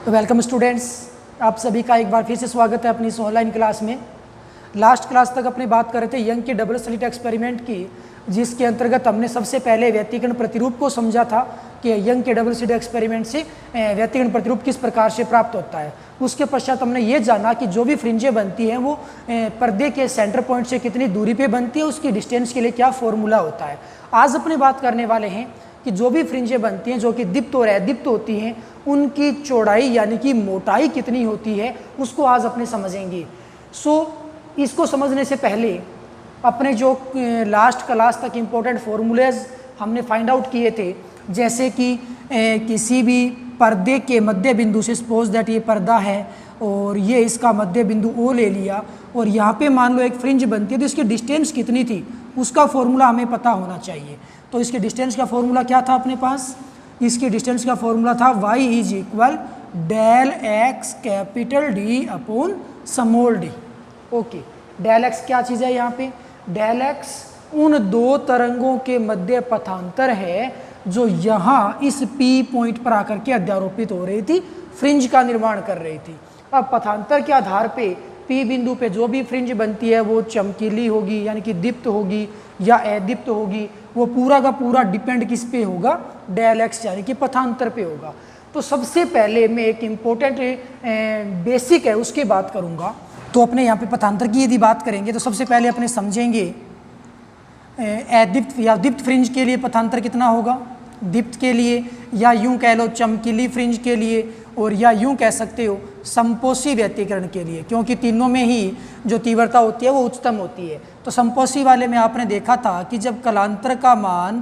तो welcome students, आप सभी का एक बार फिर से स्वागत है अपनी इस ऑनलाइन क्लास में। लास्ट क्लास तक अपनी बात कर रहे थे यंग के डबल स्लिट एक्सपेरिमेंट की, जिसके अंतर्गत हमने सबसे पहले व्यतिकरण प्रतिरूप को समझा था कि यंग के डबल स्लिट एक्सपेरिमेंट से व्यतिकरण प्रतिरूप किस प्रकार से प्राप्त होता है। उसके पश्चात हमने ये जाना कि जो भी फ्रिंजें बनती हैं वो पर्दे के सेंटर पॉइंट से कितनी दूरी पे बनती है, उसकी डिस्टेंस के लिए क्या फॉर्मूला होता है। आज अपनी बात करने वाले हैं कि जो भी फ्रिंजें बनती हैं जो कि दीप्त और अदीप्त होती हैं, उनकी चौड़ाई यानी कि मोटाई कितनी होती है, उसको आज अपने समझेंगे। इसको समझने से पहले अपने जो लास्ट क्लास तक इम्पोर्टेंट फॉर्मूलेज हमने फाइंड आउट किए थे, जैसे कि किसी भी पर्दे के मध्य बिंदु से, सपोज दैट ये पर्दा है और ये इसका मध्य बिंदु ओ ले लिया और यहाँ पे मान लो एक फ्रिंज बनती है, तो इसकी डिस्टेंस कितनी थी उसका फॉर्मूला हमें पता होना चाहिए। तो इसके डिस्टेंस का फॉर्मूला क्या था अपने पास? इसकी डिस्टेंस का फॉर्मूला था y is equal del x capital D upon small d. Okay, del x क्या चीज़ है यहाँ पे? डेल एक्स उन दो तरंगों के मध्य पथांतर है जो यहाँ इस P पॉइंट पर आकर के अध्यारोपित हो रही थी, फ्रिंज का निर्माण कर रही थी। अब पथांतर के आधार पे P बिंदु पे जो भी फ्रिंज बनती है वो चमकीली होगी यानी कि दीप्त होगी या अदीप्त होगी, वो पूरा का पूरा डिपेंड किस पे होगा? डेल एक्स यानी कि पथांतर पे होगा। तो सबसे पहले मैं एक इम्पोर्टेंट बेसिक है उसकी बात करूँगा। तो अपने यहाँ पे पथांतर की यदि बात करेंगे तो सबसे पहले अपने समझेंगे अदीप्त या दीप्त फ्रिंज के लिए पथांतर कितना होगा, दीप्त के लिए, या यूं कह लो चमकीली फ्रिंज के लिए, और या यूं कह सकते हो संपोषी व्यतिकरण के लिए, क्योंकि तीनों में ही जो तीव्रता होती है वो उच्चतम होती है। तो संपोषी वाले में आपने देखा था कि जब कलांतर का मान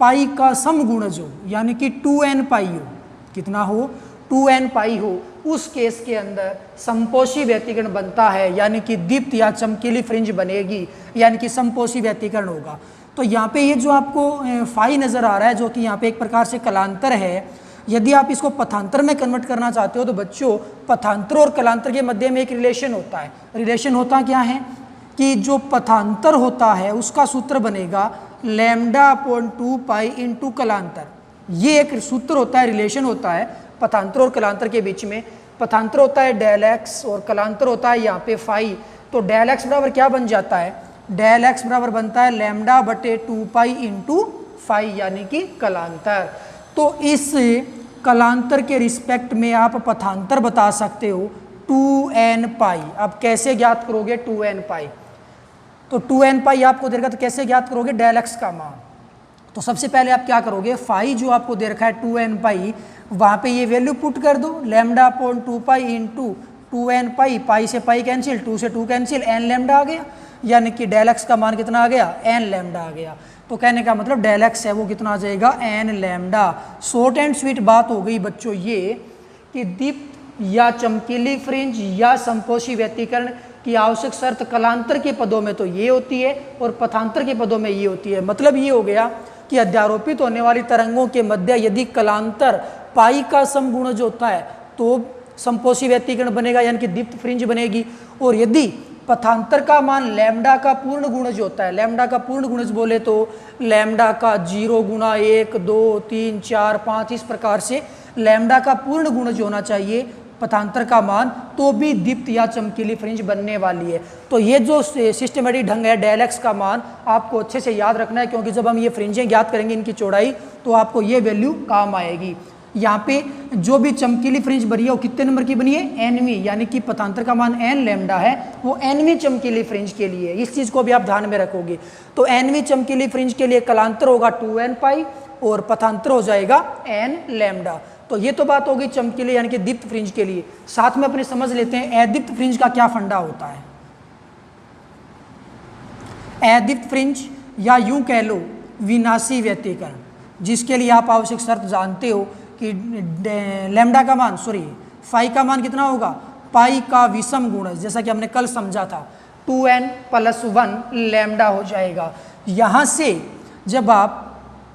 पाई का समगुणज हो यानी कि 2n पाई हो, कितना हो? 2n पाई हो, उस केस के अंदर संपोषी व्यतिकरण बनता है, यानी कि दीप्त या चमकीली फ्रिंज बनेगी, यानी कि संपोषी व्यतिकरण होगा। तो यहाँ पे ये जो आपको फाई नज़र आ रहा है, जो कि यहाँ पे एक प्रकार से कलांतर है, यदि आप इसको पथांतर में कन्वर्ट करना चाहते हो तो बच्चों पथांतर और कलांतर के मध्य में एक रिलेशन होता है। रिलेशन होता क्या है कि जो पथांतर होता है उसका सूत्र बनेगा लैम्डा अपॉन 2 पाई इंटू कलांतर। ये एक सूत्र होता है, रिलेशन होता है पथांतर और कलांतर के बीच में। पथांतर होता है डेल एक्स और कलांतर होता है यहाँ पे फाई। तो डेल एक्स बराबर क्या बन जाता है? डेल एक्स बराबर बनता है लैम्डा बटे 2 पाई इंटू फाई यानी कि कलांतर। तो इस कलांतर के रिस्पेक्ट में आप पथांतर बता सकते हो 2n पाई। अब कैसे ज्ञात करोगे 2n पाई? तो 2n पाई आपको दे रखा, तो कैसे ज्ञात करोगे डेल एक्स का मान? तो सबसे पहले आप क्या करोगे, फाई जो आपको दे रखा है 2n पाई, वहाँ पे ये वैल्यू पुट कर दो, lambda upon 2 pi into 2n पाई, पाई से पाई कैंसिल, 2 से 2 कैंसिल, n लैम्डा आ गया, यानी कि डेल एक्स का मान कितना आ गया? n लैम्डा आ गया। तो कहने का मतलब डेल एक्स है वो कितना आ जाएगा? n lambda. Short and sweet बात हो गई बच्चों ये कि दीप्त या चमकीली फ्रिंज या संपोषी व्यतिकरण की आवश्यक शर्त कलांतर के पदों में तो ये होती है और पथांतर के पदों में ये होती है। मतलब ये हो गया कि अध्यारोपित होने वाली तरंगों के मध्य यदि कलांतर पाई का समगुणज होता है तो संपोषी व्यतिकरण बनेगा यानी कि दीप्त फ्रिंज बनेगी, और यदि पथांतर का मान लैम्डा का पूर्ण गुणज होता है, लैम्डा का पूर्ण गुणज बोले तो लैम्डा का 0 गुना 1 2 3 4 5 इस प्रकार से लैम्डा का पूर्ण गुणज होना चाहिए पथांतर का मान, तो भी दीप्त या चमकीली फ्रिंज बनने वाली है। तो ये जो सिस्टमेटिक ढंग है डेल एक्स का मान आपको अच्छे से याद रखना है, क्योंकि जब हम ये फ्रिंजें ज्ञात करेंगे इनकी चौड़ाई तो आपको ये वैल्यू काम आएगी। यहाँ पे जो भी चमकीली फ्रिंज बनी है वो कितने नंबर की बनी है? nवीं, यानी कि पथांतर का मान n लैम्डा है, वो nवीं चमकीली फ्रिंज के लिए। इस चीज़ को भी आप ध्यान में रखोगे। तो nवीं चमकीली फ्रिंज के लिए कलांतर होगा 2n पाई और पथांतर हो जाएगा n लैम्डा। तो ये तो बात होगी चमकीली यानी कि दीप्त फ्रिंज के लिए। साथ में अपने समझ लेते हैं अदीप्त फ्रिंज का क्या फंडा होता है। अदीप्त फ्रिंज या यूं कह लो विनाशी व्यतिकरण, जिसके लिए आप आवश्यक शर्त जानते हो कि लैम्डा का मान फाई का मान कितना होगा? पाई का विषम गुणज, जैसा कि हमने कल समझा था 2n + 1 लैम्डा हो जाएगा। यहाँ से जब आप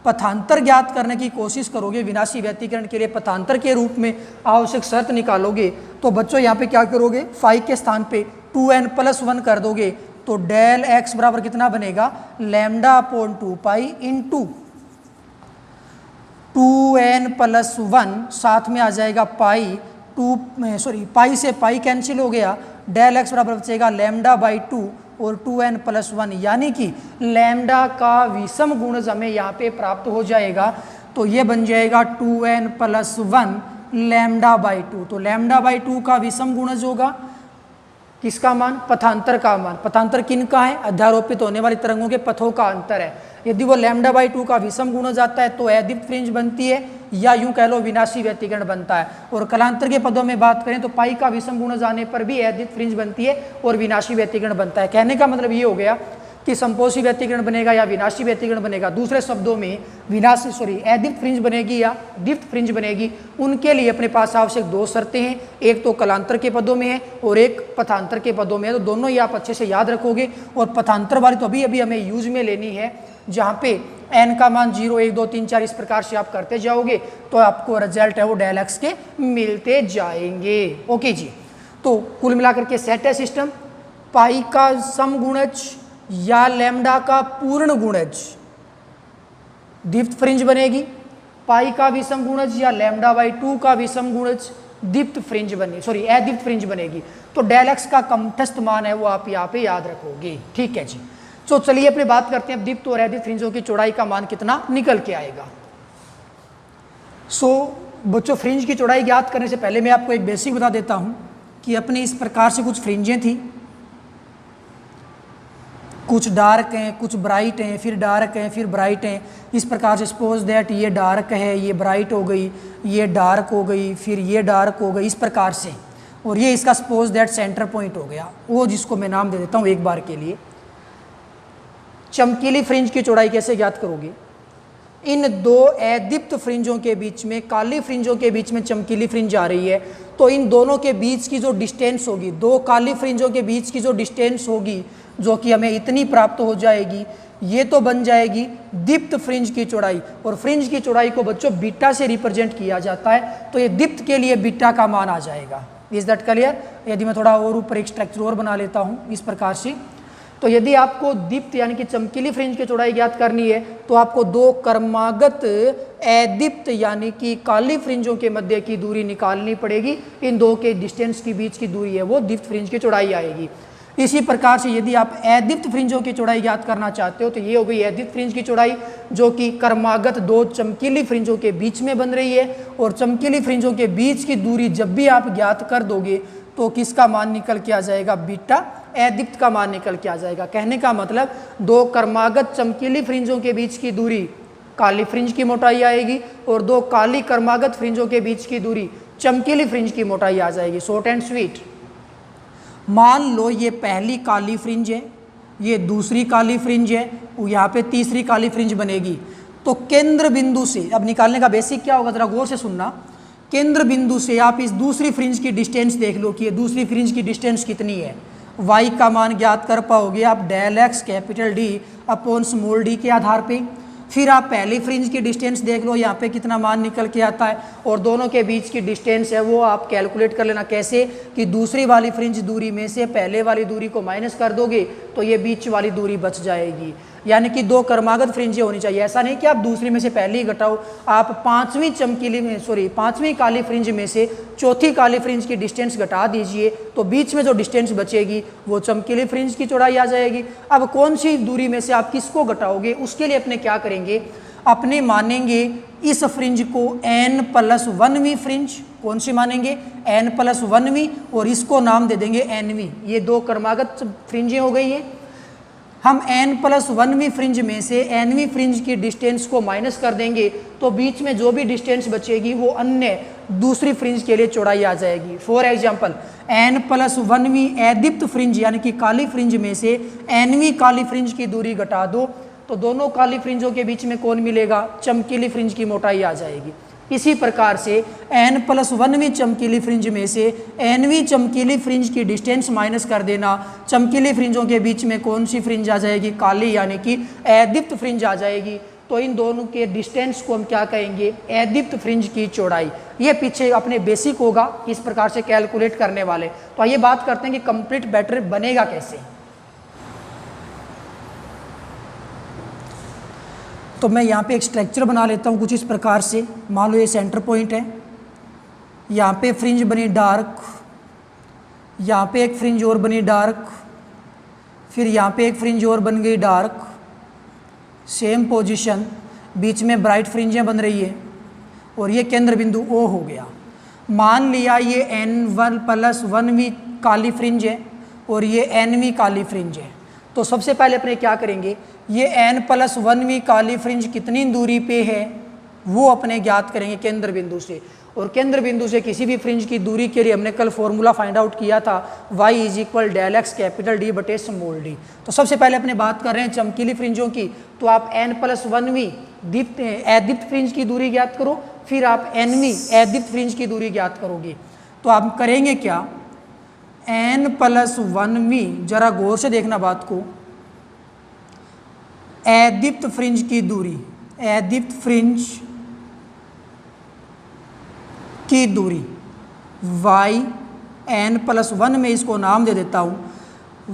पथांतर ज्ञात करने की कोशिश करोगे विनाशी व्यतिकरण के लिए, पथांतर के रूप में आवश्यक शर्त निकालोगे, तो बच्चों यहाँ पे क्या करोगे? फाई के स्थान पे 2n + 1 कर दोगे तो डेल एक्स बराबर कितना बनेगा? Lambda upon 2 pi into 2n+1 साथ में आ जाएगा पाई पाई से पाई कैंसिल हो गया, डेल एक्स बराबर बचेगा λ/2 और 2n+1, यानी कि लैम्डा का विषम गुणज हमें यहाँ पे प्राप्त हो जाएगा। तो ये बन जाएगा 2n+1 λ/2। तो λ/2 का विषम गुणज होगा किसका मान? पथांतर का मान। पथांतर किन का है? अध्यारोपित होने वाली तरंगों के पथों का अंतर है। यदि वो λ/2 का विषम गुणज आता है तो अदीप्त फ्रिंज बनती है, या यूं कह लो विनाशी व्यतिकरण बनता है। और कलांतर के पदों में बात करें तो पाई का विषम गुणज आने पर भी अदीप्त फ्रिंज बनती है और विनाशी व्यतिकरण बनता है। कहने का मतलब ये हो गया कि संपोषी व्यतिकरण बनेगा या विनाशी व्यतिकरण बनेगा। दूसरे शब्दों में अदीप्त फ्रिंज बनेगी या दीप्त फ्रिंज बनेगी, उनके लिए अपने पास आवश्यक दो शर्तें हैं, एक तो कलांतर के पदों में है और एक पथांतर के पदों में है। तो दोनों ही आप अच्छे से याद रखोगे। और पथांतर वाली तो अभी अभी हमें यूज में लेनी है, जहाँ पे n का मान 0, 1, 2, 3, 4 इस प्रकार से आप करते जाओगे तो आपको रिजल्ट है वो डेल एक्स के मिलते जाएंगे। ओके जी, तो कुल मिलाकर के सेट है सिस्टम। पाई का समगुणज या लैम्डा का पूर्ण गुणज दीप्त फ्रिंज बनेगी, पाई का विषम गुणज या λ/2 का विषम गुणज दीप्त फ्रिंज बनेगी, अदीप्त फ्रिंज बनेगी। तो डेल एक्स का कंठस्थ मान है वो आप यहाँ पे याद रखोगे। ठीक है जी। तो चलिए अपनी बात करते हैं अब दीप्त और अदीप्त फ्रिंजों की चौड़ाई का मान कितना निकल के आएगा। बच्चों, फ्रिंज की चौड़ाई ज्ञात करने से पहले मैं आपको एक बेसिक बता देता हूँ कि अपने इस प्रकार से कुछ फ्रिंजें थी, कुछ डार्क हैं, कुछ ब्राइट हैं, फिर डार्क हैं, फिर ब्राइट हैं। इस प्रकार से सपोज दैट ये डार्क है, ये ब्राइट हो गई, ये डार्क हो गई, फिर ये डार्क हो गई, इस प्रकार से। और ये इसका सपोज दैट सेंटर पॉइंट हो गया, वो जिसको मैं नाम दे देता हूँ एक बार के लिए। चमकीली फ्रिंज की चौड़ाई कैसे ज्ञात करोगे? इन दो अदीप्त फ्रिंजों के बीच में, काली फ्रिंजों के बीच में चमकीली फ्रिंज आ रही है, तो इन दोनों के बीच की जो डिस्टेंस होगी, दो काली फ्रिंजों के बीच की जो डिस्टेंस होगी, जो कि हमें इतनी प्राप्त हो जाएगी, ये तो बन जाएगी दीप्त फ्रिंज की चौड़ाई। और फ्रिंज की चौड़ाई को बच्चों बीटा से रिप्रेजेंट किया जाता है, तो ये दीप्त के लिए बीटा का मान आ जाएगा। Is that clear? यदि मैं थोड़ा और ऊपर एक स्ट्रक्चर और बना लेता हूँ इस प्रकार से, तो यदि आपको दीप्त यानी कि चमकीली फ्रिंज की चौड़ाई ज्ञात करनी है तो आपको दो क्रमागत अदीप्त यानी कि काली फ्रिंजों के मध्य की दूरी निकालनी पड़ेगी। इन दो के डिस्टेंस के बीच की दूरी है वो दीप्त फ्रिंज की चौड़ाई आएगी। इसी प्रकार से यदि आप अदीप्त फ्रिंजों की चौड़ाई ज्ञात करना चाहते हो तो ये हो गई अदीप्त फ्रिंज की चौड़ाई, जो कि क्रमागत दो चमकीली फ्रिंजों के बीच में बन रही है। और चमकीली फ्रिंजों के बीच की दूरी जब भी आप ज्ञात कर दोगे तो किसका मान निकल के आ जाएगा? बीटा अदीप्त का मान निकल के आ जाएगा। कहने का मतलब दो क्रमागत चमकीली फ्रिंजों के बीच की दूरी काली फ्रिंज की मोटाई आएगी और दो काली क्रमागत फ्रिंजों के बीच की दूरी चमकीली फ्रिंज की मोटाई आ जाएगी। Short and sweet. मान लो ये पहली काली फ्रिंज है, ये दूसरी काली फ्रिंज है, यहाँ पे तीसरी काली फ्रिंज बनेगी। तो केंद्र बिंदु से अब निकालने का बेसिक क्या होगा, जरा गौर से सुनना। केंद्र बिंदु से आप इस दूसरी फ्रिंज की डिस्टेंस देख लो कि ये दूसरी फ्रिंज की डिस्टेंस कितनी है। y का मान ज्ञात कर पाओगे आप del x capital D upon small d के आधार पे। फिर आप पहली फ्रिंज की डिस्टेंस देख लो, यहाँ पे कितना मान निकल के आता है, और दोनों के बीच की डिस्टेंस है वो आप कैलकुलेट कर लेना। कैसे कि दूसरी वाली फ्रिंज दूरी में से पहले वाली दूरी को माइनस कर दोगे तो ये बीच वाली दूरी बच जाएगी। यानी कि दो क्रमागत फ्रिंजें होनी चाहिए। ऐसा नहीं कि आप दूसरी में से पहली घटाओ, आप पांचवीं काली फ्रिंज में से चौथी काली फ्रिंज की डिस्टेंस घटा दीजिए, तो बीच में जो डिस्टेंस बचेगी वो चमकीली फ्रिंज की चौड़ाई आ जाएगी। अब कौन सी दूरी में से आप किसको घटाओगे, उसके लिए अपने क्या करेंगे, अपने मानेंगे इस फ्रिंज को n+1वीं फ्रिंज। कौन सी मानेंगे? n+1वीं, और इसको नाम दे देंगे nवीं। ये दो क्रमागत फ्रिंजें हो गई हैं। हम n+1वीं फ्रिंज में से nवीं फ्रिंज की डिस्टेंस को माइनस कर देंगे तो बीच में जो भी डिस्टेंस बचेगी वो अन्य दूसरी फ्रिंज के लिए चौड़ाई आ जाएगी। फॉर एग्जांपल n+1वीं अदीप्त फ्रिंज यानी कि काली फ्रिंज में से nवीं काली फ्रिंज की दूरी घटा दो तो दोनों काली फ्रिंजों के बीच में कौन मिलेगा? चमकीली फ्रिंज की मोटाई आ जाएगी। इसी प्रकार से n+1वीं चमकीली फ्रिंज में से nवीं चमकीली फ्रिंज की डिस्टेंस माइनस कर देना, चमकीली फ्रिंजों के बीच में कौन सी फ्रिंज आ जाएगी? काली यानी कि अदीप्त फ्रिंज आ जाएगी। तो इन दोनों के डिस्टेंस को हम क्या कहेंगे? अदीप्त फ्रिंज की चौड़ाई। ये पीछे अपने बेसिक होगा इस प्रकार से कैलकुलेट करने वाले। तो आइए बात करते हैं कि कंप्लीट बैटर बनेगा कैसे। तो मैं यहाँ पे एक स्ट्रक्चर बना लेता हूँ कुछ इस प्रकार से। मान लो ये सेंटर पॉइंट है, यहाँ पे फ्रिंज बनी डार्क, यहाँ पे एक फ्रिंज और बनी डार्क, फिर यहाँ पे एक फ्रिंज और बन गई डार्क, सेम पोजीशन, बीच में ब्राइट फ्रिंजें बन रही है और ये केंद्र बिंदु O हो गया। मान लिया ये N1+1वीं काली फ्रिंज है और ये Nवीं काली फ्रिंज है। तो सबसे पहले अपने क्या करेंगे, ये N+1वीं काली फ्रिंज कितनी दूरी पे है वो अपने ज्ञात करेंगे केंद्र बिंदु से। और केंद्र बिंदु से किसी भी फ्रिंज की दूरी के लिए हमने कल फॉर्मूला फाइंड आउट किया था, y = del(x) D/d। तो सबसे पहले अपने बात कर रहे हैं चमकीली फ्रिंजों की, तो आप N+1वीं अदीप्त फ्रिंज की दूरी ज्ञात करो, फिर आप Nवीं अदीप्त फ्रिंज की दूरी ज्ञात करोगे। तो आप करेंगे क्या, N+1वीं, जरा गौर से देखना बात को, अदीप्त फ्रिंज की दूरी, अदीप्त फ्रिंज की दूरी y N+1 में इसको नाम दे देता हूँ।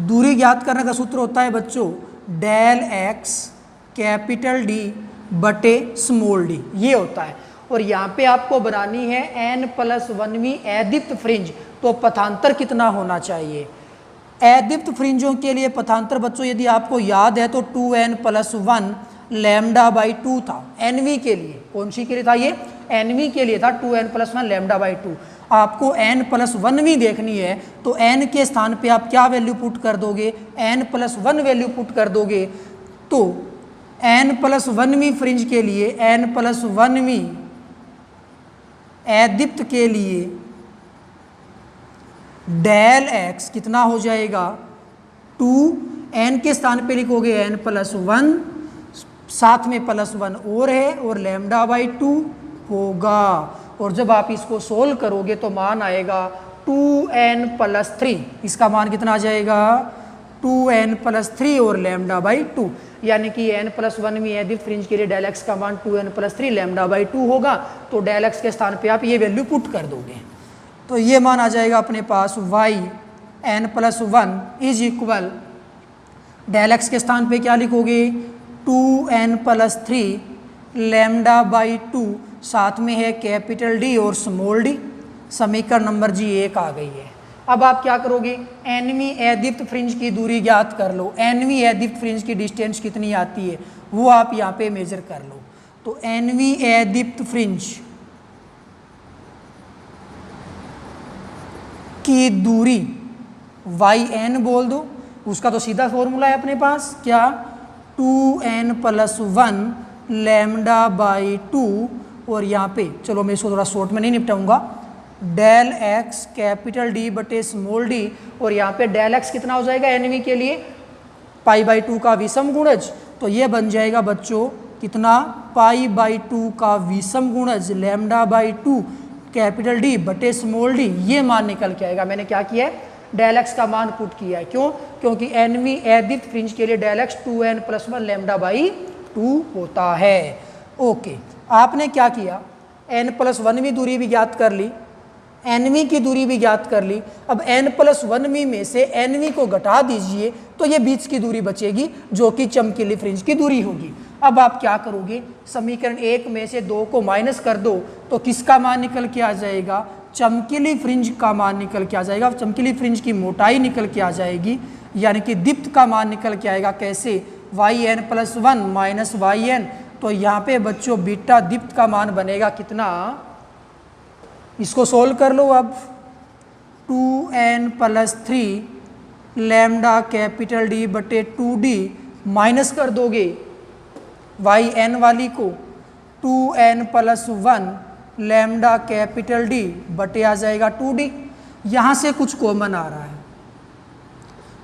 दूरी ज्ञात करने का सूत्र होता है बच्चों del(x) D/d, ये होता है। और यहाँ पे आपको बनानी है N+1वीं अदीप्त फ्रिंज, तो पथांतर कितना होना चाहिए। अदीप्त फ्रिंजों के लिए पथांतर बच्चों यदि आपको याद है तो 2n+1 λ/2 था। Nवीं के लिए, कौन सी के लिए था ये, Nवीं के लिए था 2n+1 λ/2। आपको N+1वीं देखनी है तो n के स्थान पे आप क्या वैल्यू पुट कर दोगे, N+1 वैल्यू पुट कर दोगे। तो N+1वीं फ्रिंज के लिए, N+1वीं अदीप्त के लिए del(x) कितना हो जाएगा, 2n के स्थान पे लिखोगे N+1, साथ में +1 और है और λ/2 होगा। और जब आप इसको सोल्व करोगे तो मान आएगा 2n+3, इसका मान कितना आ जाएगा 2n+3 और λ/2, यानी कि N+1वीं अदीप्त फ्रिंज के लिए del(x) का मान 2n+3 λ/2 होगा। तो del(x) के स्थान पे आप ये वैल्यू पुट कर दोगे तो ये मान आ जाएगा अपने पास y N+1 = del(x) के स्थान पे क्या लिखोगे 2n+3 λ/2, साथ में है D और d। समीकरण नंबर जी 1 आ गई है। अब आप क्या करोगे, Nवीं अदीप्त फ्रिंज की दूरी ज्ञात कर लो। Nवीं अदीप्त फ्रिंज की डिस्टेंस कितनी आती है वो आप यहाँ पे मेजर कर लो। तो Nवीं अदीप्त फ्रिंज की दूरी yn बोल दो, उसका तो सीधा फॉर्मूला है अपने पास, क्या 2n+1 λ/2। और यहाँ पे चलो मैं इसको थोड़ा शॉर्ट में नहीं निपटाऊंगा, del(x) D/d। और यहाँ पे del(x) कितना हो जाएगा Nवीं के लिए π/2 का विषम गुणज, तो ये बन जाएगा बच्चों कितना π/2 का विषम गुणज λ/2 D/d, ये मान निकल के आएगा। मैंने क्या किया है, del(x) का मान पुट किया है। क्यों, क्योंकि Nवीं अदीप्त फ्रिंज के लिए del(x) 2n+1 λ/2 होता है। ओके, आपने क्या किया, N+1वीं दूरी भी ज्ञात कर ली, Nवीं की दूरी भी ज्ञात कर ली। अब N+1वीं में से Nवीं को घटा दीजिए तो ये बीच की दूरी बचेगी जो कि चमकीली फ्रिंज की दूरी होगी। अब आप क्या करोगे, समीकरण 1 में से 2 को माइनस कर दो तो किसका मान निकल के आ जाएगा, चमकीली फ्रिंज का मान निकल के आ जाएगा। चमकीली फ्रिंज की मोटाई निकल के आ जाएगी, यानी कि दीप्त का मान निकल के आएगा। कैसे, yn+1 -yn। तो यहाँ पे बच्चों बीटा दीप्त का मान बनेगा कितना, इसको सोल्व कर लो। अब 2n+3 λD/2D माइनस कर दोगे yn वाली को 2n+1 λD आ जाएगा 2D। यहाँ से कुछ कॉमन आ रहा है,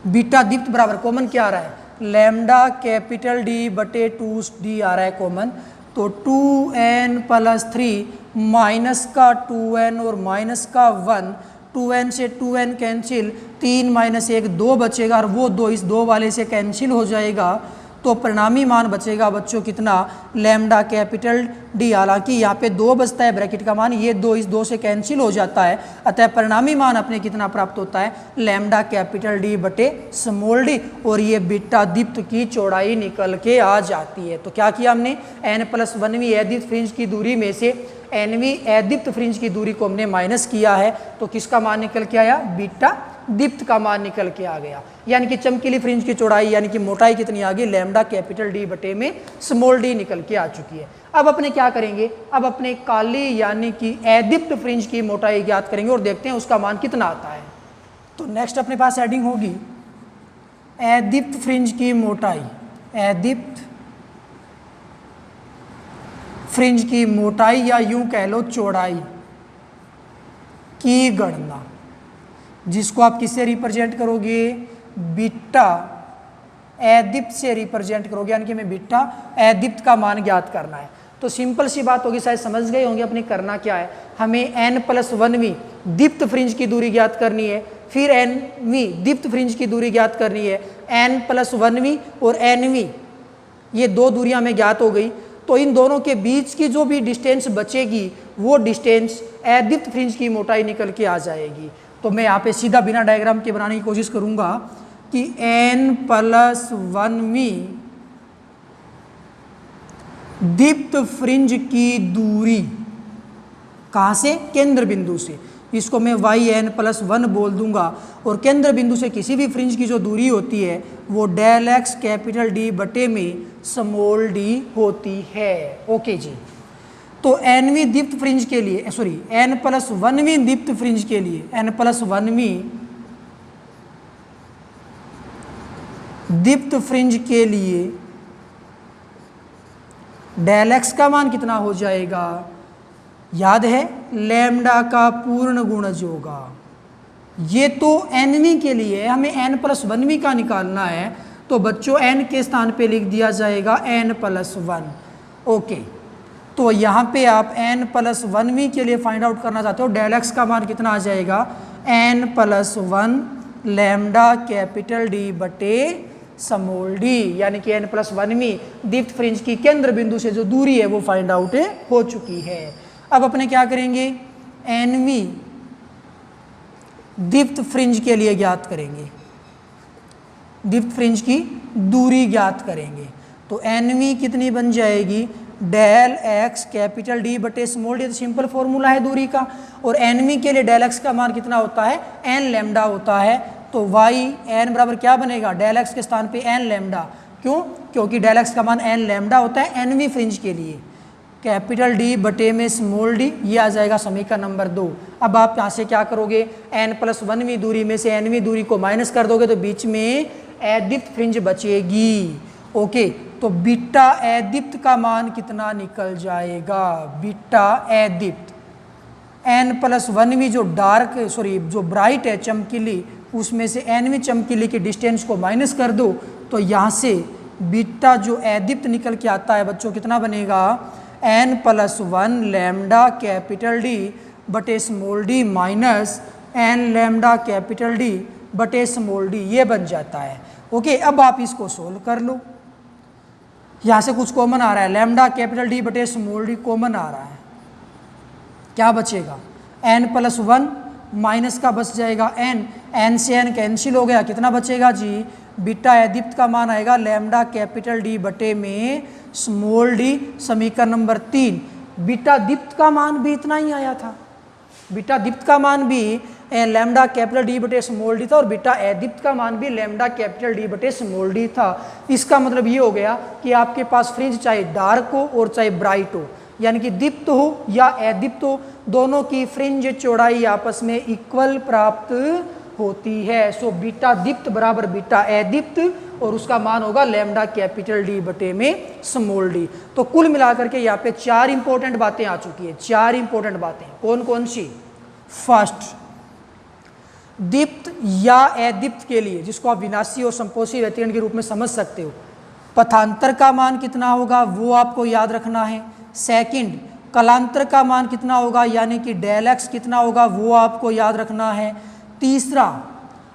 बीटा दीप्त बराबर कॉमन क्या आ रहा है, λD/2D आ रहा है कॉमन। तो 2n+3 माइनस का 2n और माइनस का 1, 2n से 2n कैंसिल, 3 - 1 2 बचेगा और वो 2 इस 2 वाले से कैंसिल हो जाएगा। तो परिणामी मान बचेगा बच्चों कितना, लैम्डा कैपिटल डी। हालांकि यहाँ पे 2 बचता है ब्रैकेट का मान, ये 2 इस 2 से कैंसिल हो जाता है, अतः परिणामी मान अपने कितना प्राप्त होता है, लैम्डा कैपिटल डी बटे स्मॉल डी, और ये बीटा दीप्त की चौड़ाई निकल के आ जाती है। तो क्या किया हमने, n+1वीं अदीप्त फ्रिंज की दूरी में से nवीं अदीप्त फ्रिंज की दूरी को हमने माइनस किया है, तो किसका मान निकल के आया, बीटा दीप्त का मान निकल के आ गया। यानी कि चमकीली फ्रिंज की चौड़ाई यानी कि मोटाई कितनी आ गई, लैम्डा कैपिटल डी बटे में स्मॉल डी निकल के आ चुकी है। अब अपने क्या करेंगे, अब अपने काली यानी कि अदीप्त फ्रिंज की मोटाई ज्ञात करेंगे और देखते हैं उसका मान कितना आता है। तो नेक्स्ट अपने पास हेडिंग होगी अदीप्त फ्रिंज की मोटाई, अदीप्त फ्रिंज की मोटाई या यूं कह लो चौड़ाई की गणना, जिसको आप किससे रिप्रेजेंट करोगे, बीटा अदीप्त से रिप्रेजेंट करोगे, यानी कि हमें बीटा अदीप्त का मान ज्ञात करना है। तो सिंपल सी बात होगी, शायद समझ गए होंगे अपने करना क्या है, हमें n+1वीं दीप्त फ्रिंज की दूरी ज्ञात करनी है, फिर nवीं दीप्त फ्रिंज की दूरी ज्ञात करनी है, n+1वीं और nवीं ये 2 दूरियां हमें ज्ञात हो गई। तो इन दोनों के बीच की जो भी डिस्टेंस बचेगी वो डिस्टेंस अदीप्त फ्रिंज की मोटाई निकल के आ जाएगी। तो मैं यहाँ पे सीधा बिना डायग्राम के बनाने की कोशिश करूँगा कि n+1वीं दीप्त फ्रिंज की दूरी कहाँ से, केंद्र बिंदु से, इसको मैं yn+1 बोल दूंगा, और केंद्र बिंदु से किसी भी फ्रिंज की जो दूरी होती है वो डेल एक्स कैपिटल डी बटे में स्मॉल डी होती है। ओके जी। तो nवीं दीप्त फ्रिंज के लिए, सॉरी n+1वीं दीप्त फ्रिंज के लिए, n+1वीं दीप्त फ्रिंज के लिए डेल एक्स का मान कितना हो जाएगा, याद है लैम्डा का पूर्ण गुणज होगा। ये तो nवीं के लिए, हमें n+1वीं का निकालना है, तो बच्चों n के स्थान पे लिख दिया जाएगा n+1। ओके, तो यहाँ पे आप n+1वीं के लिए फाइंड आउट करना चाहते हो, डेल एक्स का मान कितना आ जाएगा, n+1 लैम्डा कैपिटल डी बटे स्मॉल डी, यानी कि n+1वीं दीप्त फ्रिंज की केंद्र बिंदु से जो दूरी है वो फाइंड आउट हो चुकी है। अब अपने क्या करेंगे, nवीं दीप्त फ्रिंज के लिए ज्ञात करेंगे, दीप्त फ्रिंज की दूरी ज्ञात करेंगे। तो nवीं कितनी बन जाएगी, डेल एक्स कैपिटल डी बटे स्मॉल डी, तो सिंपल फॉर्मूला है दूरी का, और nवीं के लिए डेल एक्स का मान कितना होता है, n लैम्डा होता है। तो y n बराबर क्या बनेगा, डेल एक्स के स्थान पे n लैम्डा, क्यों, क्योंकि डेल एक्स का मान n लैम्डा होता है nवीं फ्रिंज के लिए, कैपिटल डी बटे में स्मॉल डी, ये आ जाएगा समीकरण नंबर 2। अब आप यहाँ से क्या करोगे, n+1वीं दूरी में से nवीं दूरी को माइनस कर दोगे तो बीच में अदीप्त फ्रिंज बचेगी। ओके, तो बीटा अदीप्त का मान कितना निकल जाएगा, बीटा अदीप्त n+1वीं जो डार्क, सॉरी जो ब्राइट है चमकीली, उसमें से nवीं चमकीली के डिस्टेंस को माइनस कर दो, तो यहाँ से बीटा जो अदीप्त निकल के आता है बच्चों कितना बनेगा, n+1 लैम्डा कैपिटल डी बटे small D minus n lambda capital D बटे स्मॉल डी, ये बन जाता है। ओके, अब आप इसको सोल्व कर लो, यहाँ से कुछ कॉमन आ रहा है, लैम्डा कैपिटल डी बटे स्मॉल डी कॉमन आ रहा है, क्या बचेगा, n+1 माइनस का बच जाएगा n से n कैंसिल हो गया, कितना बचेगा जी, बीटा अदीप्त का मान आएगा लैम्डा कैपिटल डी बटे में स्मॉल डी, समीकरण नंबर 3। बीटा दीप्त का मान भी इतना ही आया था, बीटा दीप्त का मान भी लैम्डा कैपिटल डी बटे स्मॉल डी था, और बीटा अदीप्त का मान भी लैम्डा कैपिटल डी बटे स्मॉल डी था। इसका मतलब ये हो गया कि आपके पास फ्रिंज चाहे डार्क हो और चाहे ब्राइट हो, यानी कि दीप्त हो या अदीप्त हो, दोनों की फ्रिंज चौड़ाई आपस में इक्वल प्राप्त होती है। सो बीटा दीप्त बराबर बीटा अदीप्त, और उसका मान होगा लैम्डा कैपिटल डी बटे में स्मॉल डी। तो कुल मिलाकर के यहाँ पे 4 इंपॉर्टेंट बातें आ चुकी है, 4 इंपॉर्टेंट बातें, कौन कौन सी, फर्स्ट, दीप्त या अदीप्त के लिए, जिसको आप विनाशी और संपोषी व्यतिकरण के रूप में समझ सकते हो, पथांतर का मान कितना होगा वो आपको याद रखना है। सेकंड, कलांतर का मान कितना होगा, यानी कि डेल एक्स कितना होगा वो आपको याद रखना है। तीसरा,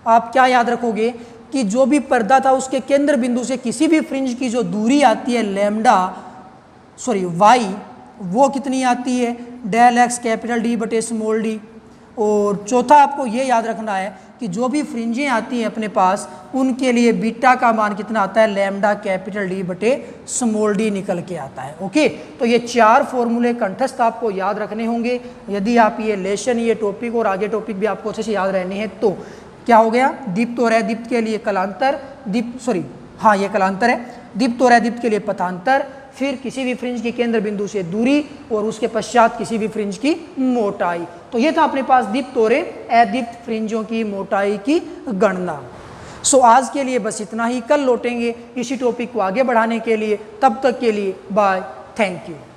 आप क्या याद रखोगे कि जो भी पर्दा था उसके केंद्र बिंदु से किसी भी फ्रिंज की जो दूरी आती है लैम्डा वाई, वो कितनी आती है डेल एक्स कैपिटल डी बटे स्मॉल डी। और चौथा आपको ये याद रखना है कि जो भी फ्रिंजें आती हैं अपने पास उनके लिए बीटा का मान कितना आता है लैम्डा कैपिटल डी बटे स्मॉल डी निकल के आता है। ओके, तो ये 4 फॉर्मूले कंठस्थ आपको याद रखने होंगे यदि आप ये लेशन, ये टॉपिक और आगे टॉपिक भी आपको अच्छे से याद रहने हैं। तो क्या हो गया, दीप्त और अदीप्त के लिए कलांतर, ये कलांतर है, दीप्त और अदीप्त के लिए पथांतर, फिर किसी भी फ्रिंज के केंद्र बिंदु से दूरी और उसके पश्चात किसी भी फ्रिंज की मोटाई। तो ये था अपने पास दीप्त और अदीप्त फ्रिंजों की मोटाई की गणना। सो आज के लिए बस इतना ही, कल लौटेंगे इसी टॉपिक को आगे बढ़ाने के लिए। तब तक के लिए बाय, थैंक यू।